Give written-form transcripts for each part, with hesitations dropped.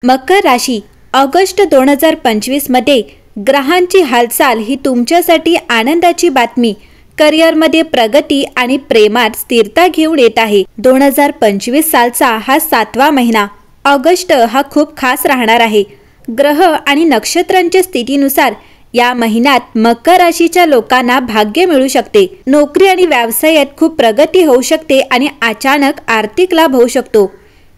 मकर राशी ऑगस्ट 2025 मध्ये ग्रहांची हालचाल ही तुमच्यासाठी आनंदाची बातमी, करिअरमध्ये प्रगती आणि प्रेमात स्थिरता घेऊन येत आहे। 2025 सालचा हा 7वा महिना ऑगस्ट हा खूप खास राहणार आहे। ग्रह आणि नक्षत्रांच्या स्थितीनुसार या महिन्यात मकर राशीच्या लोकांना भाग्य मिळू शकते। नोकरी आणि व्यवसायात खूप प्रगती होऊ शकते आणि अचानक आर्थिक लाभ होऊ शकतो।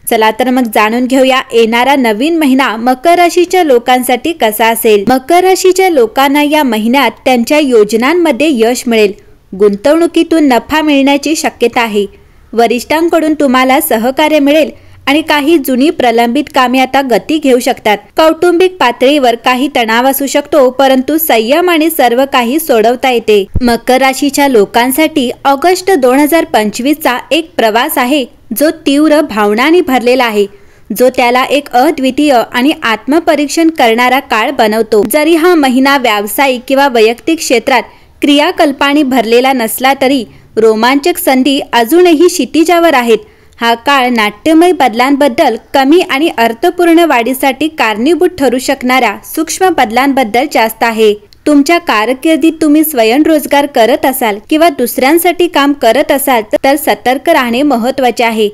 चला तर मग जाणून घेऊया येणारा नवीन महिना मकर राशीच्या लोकांसाठी कसा असेल। मकर राशीच्या लोकांना या महिन्यात त्यांच्या योजनांमध्ये यश मिळेल। गुंतवणुकीतून नफा मिळण्याची शक्यता आहे। वरिष्ठांकडून तुम्हाला सहकार्य मिळेल आणि काही जुनी प्रलंबित कामे आता गती घेऊ शकतात। कौटुंबिक पातळीवर काही तणाव असू शकतो, परंतु संयम आणि सर्व काही सोडवता येते। मकर राशीच्या लोकांसाठी ऑगस्ट 2025 चा एक प्रवास आहे जो तीव्र भावनांनी भरलेला आहे, जो त्याला एक अद्वितीय आणि आत्मपरीक्षण करणारा काळ बनवतो। जरी हा महिना व्यावसायिक किंवा वैयक्तिक क्षेत्रात क्रियाकल्पांनी भरलेला नसला तरी रोमांचक संधी अजूनही क्षितिजावर आहेत। हा काळ नाट्यमय बदलांबद्दल, कमी आणि अर्थपूर्ण वाढीसाठी कारणीभूत ठरू शकणाऱ्या सूक्ष्म बदलांबद्दल जास्त आहे। तुमच्या कारकिर्दीत तुम्ही स्वयंरोजगार करत असाल किंवा दुसऱ्यांसाठी काम करत असाल तर सतर्क राहणे महत्त्वाचे आहे।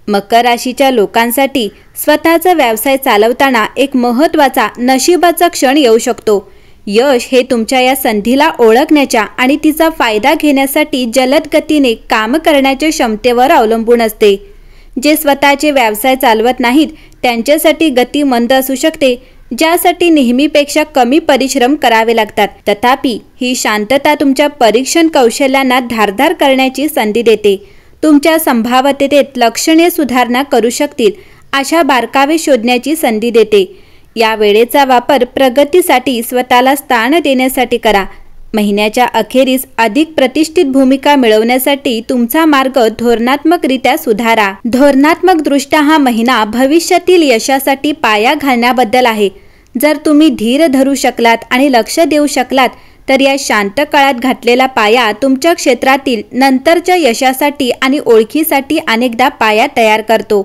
मकर राशीच्या लोकांसाठी स्वतःचा व्यवसाय चालवताना एक महत्त्वाचा नशिबाचा क्षण येऊ शकतो। यश हे तुमच्या या संधीला ओळखण्याच्या आणि तिचा फायदा घेण्यासाठी जलद गतीने काम करण्याच्या क्षमतेवर अवलंबून असते। जे स्वतःचे व्यवसाय चालवत नाहीत त्यांच्यासाठी गती मंद असू शकते, ज्यासाठी नेहमीपेक्षा कमी परिश्रम करावे लागतात। तथापि ही शांतता तुमच्या परीक्षण कौशल्यांना धारदार करण्याची संधी देते। तुमच्या संभाव्यतेत लक्षणीय सुधारणा करू शकतील अशा बारकावे शोधण्याची संधी देते। या वेळेचा वापर प्रगतीसाठी स्वतःला स्थान देण्यासाठी करा। महिन्याच्या अखेरीस अधिक प्रतिष्ठित भूमिका मिळवण्यासाठी तुमचा मार्ग धोरणात्मकरित्या सुधारा। धोरणात्मकदृष्ट्या हा महिना भविष्यातील यशासाठी पाया घालण्याबद्दल आहे। जर तुम्ही धीर धरू शकलात आणि लक्ष देऊ शकलात तर या शांत काळात घातलेला पाया तुमच्या क्षेत्रातील नंतरच्या यशासाठी आणि ओळखीसाठी अनेकदा पाया तयार करतो।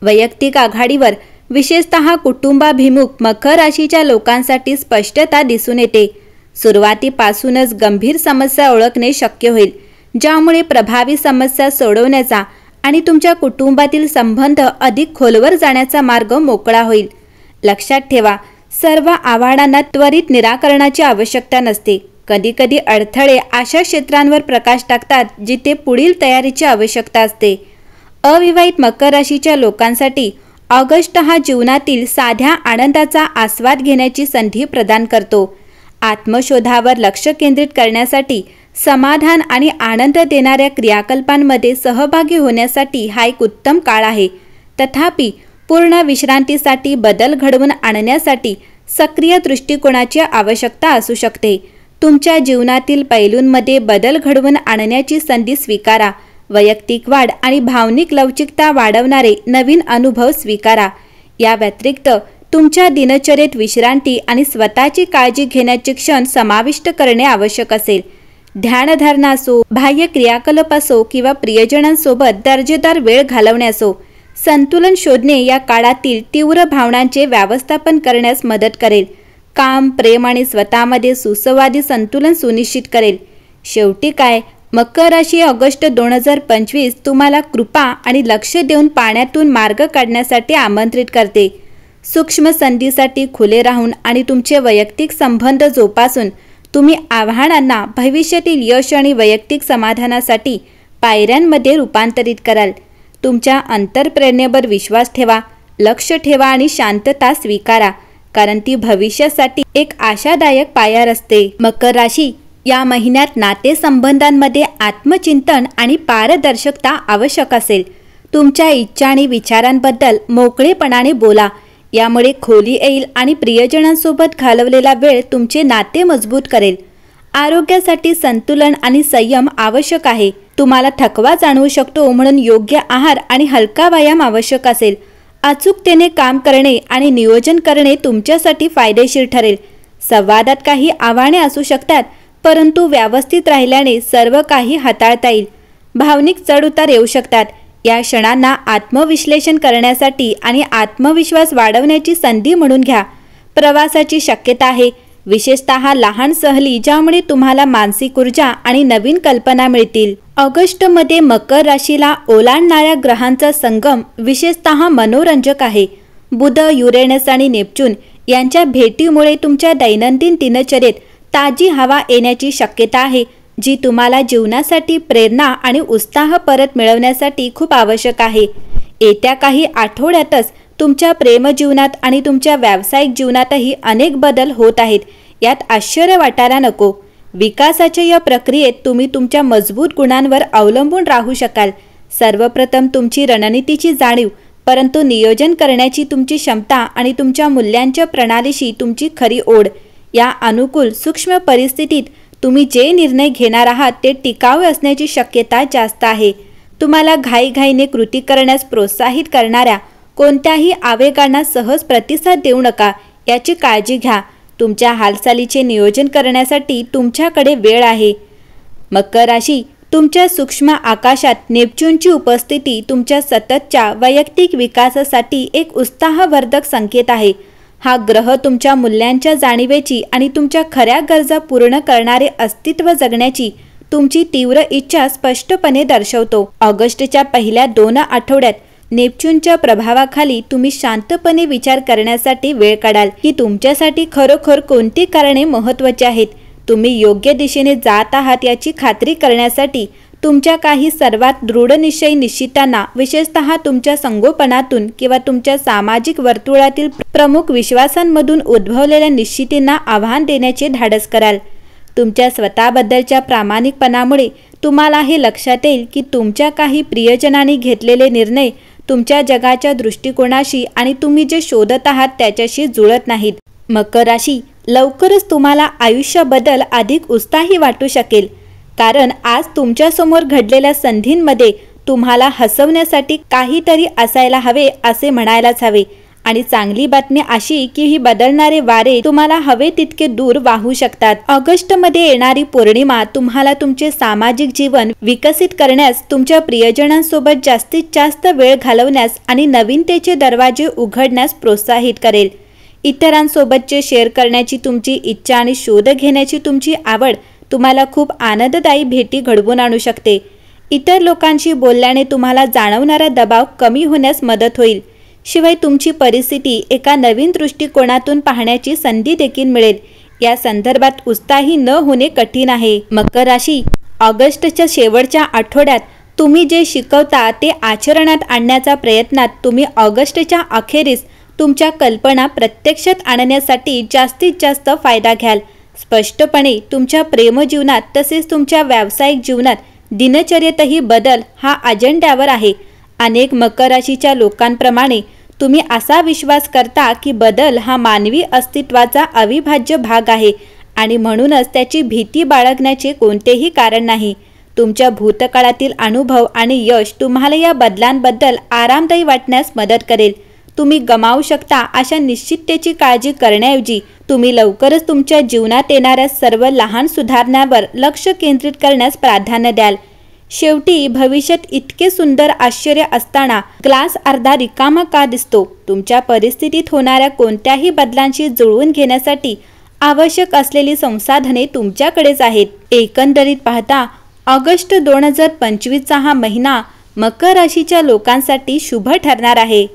वैयक्तिक आघाडीवर विशेषतः कुटुंबाभिमुख मकर राशीच्या लोकांसाठी स्पष्टता दिसून येते। सुरुवातीपासूनच गंभीर समस्या ओळखणे शक्य होईल, ज्यामुळे प्रभावी समस्या सोडवण्याचा आणि तुमच्या कुटुंबातील संबंध अधिक खोलवर जाण्याचा मार्ग मोकळा होईल। लक्षात ठेवा, सर्व आव्हानांना त्वरित निराकरणाची आवश्यकता नसते। कधीकधी अडथळे अशा क्षेत्रांवर प्रकाश टाकतात जिथे पुढील तयारीची आवश्यकता असते। अविवाहित मकर राशीच्या लोकांसाठी ऑगस्ट हा जीवनातील साध्या आनंदाचा आस्वाद घेण्याची संधी प्रदान करतो। आत्मशोधावर लक्ष केंद्रित करण्यासाठी, समाधान आणि आनंद देणाऱ्या क्रियाकल्पांमध्ये सहभागी होण्यासाठी हा एक उत्तम काळ आहे। तथापि पूर्ण विश्रांतीसाठी, बदल घडवून आणण्यासाठी सक्रिय दृष्टिकोनाची आवश्यकता असू शकते। तुमच्या जीवनातील पैलूंमध्ये बदल घडवून आणण्याची संधी स्वीकारा। वैयक्तिक वाढ आणि भावनिक लवचिकता वाढवणारे नवीन अनुभव स्वीकारा। या व्यतिरिक्त तुमच्या दिनचर्येत विश्रांती आणि स्वतःची काळजी घेण्याचे क्षण समाविष्ट करणे आवश्यक असेल। ध्यानधारणा असो, बाह्य क्रियाकलाप असो किंवा प्रियजनांसोबत दर्जेदार वेळ घालवणे असो, संतुलन शोधणे या काळातील तीव्र भावनांचे व्यवस्थापन करण्यास मदत करेल। काम, प्रेम आणि स्वतःमध्ये सुसंवादी संतुलन सुनिश्चित करेल। शेवटी काय, मकर राशी ऑगस्ट 2025 तुम्हाला कृपा आणि लक्ष देऊन पाण्यातून मार्ग काढण्यासाठी आमंत्रित करते। सूक्ष्म संधीसाठी खुले राहून आणि तुमचे वैयक्तिक संबंध जोपासून तुम्ही आव्हानांना भविष्यातील यश आणि वैयक्तिक समाधानासाठी पायऱ्यांमध्ये रूपांतरित कराल। तुमच्या अंतर्प्रेरणेवर विश्वास ठेवा, लक्ष ठेवा आणि शांतता स्वीकारा, कारण ती भविष्यासाठी एक आशादायक पाया असते। मकर राशी या महिन्यात नातेसंबंधांमध्ये आत्मचिंतन आणि पारदर्शकता आवश्यक असेल। तुमच्या इच्छा आणि विचारांबद्दल मोकळेपणाने बोला, यामुळे खोली येईल आणि प्रियजनांसोबत घालवलेला वेळ तुमचे नाते मजबूत करेल। आरोग्यासाठी संतुलन आणि संयम आवश्यक आहे। तुम्हाला थकवा जाणवू शकतो, म्हणून योग्य आहार आणि हलका व्यायाम आवश्यक असेल। अचूकतेने काम करणे आणि नियोजन करणे तुमच्यासाठी फायदेशीर ठरेल। संवादात काही आव्हाने असू शकतात, परंतु व्यवस्थित राहिल्याने सर्व काही हाताळता येईल। भावनिक चढउतार येऊ शकतात, या क्षणांना आत्मविश्लेषण करण्यासाठी आणि आत्मविश्वास वाढवण्याची संधी म्हणून घ्या. प्रवासाची शक्यता आहे, विशेषतः लहान सहली ज्यामुळे तुम्हाला मानसिक ऊर्जा आणि नवीन कल्पना मिळतील. ऑगस्टमध्ये मकर राशीला ओलांडणाऱ्या ग्रहांचा संगम विशेषतः मनोरंजक आहे. बुध, युरेनस आणि नेपच्यून यांच्या भेटीमुळे तुमच्या दैनंदिन दिनचर्येत ताजी हवा येण्याची शक्यता आहे, जी तुम्हाला जीवनासाठी प्रेरणा आणि उत्साह परत मिळवण्यासाठी खूप आवश्यक आहे. येत्या काही आठवड्यातच तुमच्या प्रेमजीवनात आणि तुमच्या व्यावसायिक जीवनातही अनेक बदल होत आहेत. यात आश्चर्य वाटायला नको. विकासाच्या या प्रक्रियेत तुम्ही तुमच्या मजबूत गुणांवर अवलंबून राहू शकाल. सर्वप्रथम तुमची रणनीतीची जाणीव, परंतु नियोजन करण्याची तुमची क्षमता आणि तुमच्या मूल्यांच्या प्रणालीशी तुमची खरी ओढ. या अनुकूल सूक्ष्म परिस्थितीत तुम्ही जे निर्णय घेणार आहात ते टिकाऊ असण्याची शक्यता जास्त आहे. तुम्हाला घाईघाईने कृती करण्यास प्रोत्साहित करणाऱ्या कोणत्याही आवेगांना सहज प्रतिसाद देऊ नका, याची काळजी घ्या. तुमच्या हालचालीचे नियोजन करण्यासाठी तुमच्याकडे वेळ आहे. मकर राशी, तुमच्या सूक्ष्म आकाशात नेपच्यूनची उपस्थिती तुमच्या सततच्या वैयक्तिक विकासासाठी एक उत्साहवर्धक संकेत आहे. हा ग्रह तुमच्या मूल्यांच्या जाणीवेची आणि तुमच्या खऱ्या गरजा पूर्ण करणारे अस्तित्व जगण्याची तुमची तीव्र इच्छा स्पष्टपणे दर्शवतो. ऑगस्टच्या पहिल्या 2 आठवड्यात नेपच्यूनच्या प्रभावाखाली तुम्ही शांतपणे विचार करण्यासाठी वेळ काढाल की तुमच्यासाठी खरोखर कोणती कारणे महत्त्वाची आहेत. तुम्ही योग्य दिशेने जात आहात याची खात्री करण्यासाठी तुमच्या काही सर्वात दृढनिश्चयी निश्चितांना, विशेषतः तुमच्या संगोपनातून किंवा तुमच्या सामाजिक वर्तुळातील प्रमुख विश्वासांमधून उद्भवलेल्या निश्चितींना आव्हान देण्याचे धाडस कराल. तुमच्या स्वतःबद्दलच्या प्रामाणिकपणामुळे तुम्हाला हे लक्षात येईल की तुमच्या काही प्रियजनांनी घेतलेले निर्णय तुमच्या जगाच्या दृष्टिकोनाशी आणि तुम्ही जे शोधत आहात त्याच्याशी जुळत नाहीत. मकर राशी, लवकरच तुम्हाला आयुष्याबद्दल अधिक उत्साही वाटू शकेल, कारण आज तुमच्यासमोर घडलेल्या संधींमध्ये तुम्हाला हसवण्यासाठी काहीतरी असायला हवे असे म्हणायलाच हवे. आणि चांगली बातमी अशी की ही बदलणारे वारे तुम्हाला हवे तितके दूर वाहू शकतात. ऑगस्टमध्ये येणारी पौर्णिमा तुम्हाला तुमचे सामाजिक जीवन विकसित करण्यास, तुमच्या प्रियजनांसोबत जास्तीत जास्त वेळ घालवण्यास आणि नवीनतेचे दरवाजे उघडण्यास प्रोत्साहित करेल. इतरांसोबतचे शेअर करण्याची तुमची इच्छा आणि शोध घेण्याची तुमची आवड तुम्हाला खूप आनंददायी भेटी घडवून आणू शकते. इतर लोकांशी बोलल्याने तुम्हाला जाणवणारा दबाव कमी होण्यास मदत होईल. शिवाय तुमची परिस्थिती एका नवीन दृष्टिकोनातून पाहण्याची संधी देखील मिळेल. या संदर्भात उत्साही न होणे कठीण आहे. मकर राशी, ऑगस्टच्या शेवटच्या आठवड्यात तुम्ही जे शिकवता ते आचरणात आणण्याच्या प्रयत्नात तुम्ही ऑगस्टच्या अखेरीस तुमच्या कल्पना प्रत्यक्षात आणण्यासाठी जास्तीत जास्त फायदा घ्याल. स्पष्टपणे तुमच्या प्रेमजीवनात तसेच तुमच्या व्यावसायिक जीवनात दिनचर्येतही बदल हा अजेंड्यावर आहे. अनेक मकर राशीच्या लोकांप्रमाणे तुम्ही असा विश्वास करता की बदल हा मानवी अस्तित्वाचा अविभाज्य भाग आहे आणि म्हणूनच त्याची भीती बाळगण्याचे कोणतेही कारण नाही. तुमच्या भूतकाळातील अनुभव आणि यश तुम्हाला या बदलांबद्दल आरामदायी वाटण्यास मदत करेल. तुम्ही गमावू शकता अशा निश्चिततेची काळजी करण्याऐवजी तुम्ही लवकरच तुमच्या जीवनात येणाऱ्या सर्व लहान सुधारणांवर लक्ष केंद्रित करण्यास प्राधान्य द्याल. शेवटी भविष्यात इतके सुंदर आश्चर्य असताना ग्लास अर्धा रिकामा का दिसतो? तुमच्या परिस्थितीत होणाऱ्या कोणत्याही बदलांशी जुळवून घेण्यासाठी आवश्यक असलेली संसाधने तुमच्याकडेच आहेत. एकंदरीत पाहता ऑगस्ट 2025चा हा महिना मकर राशीच्या लोकांसाठी शुभ ठरणार आहे.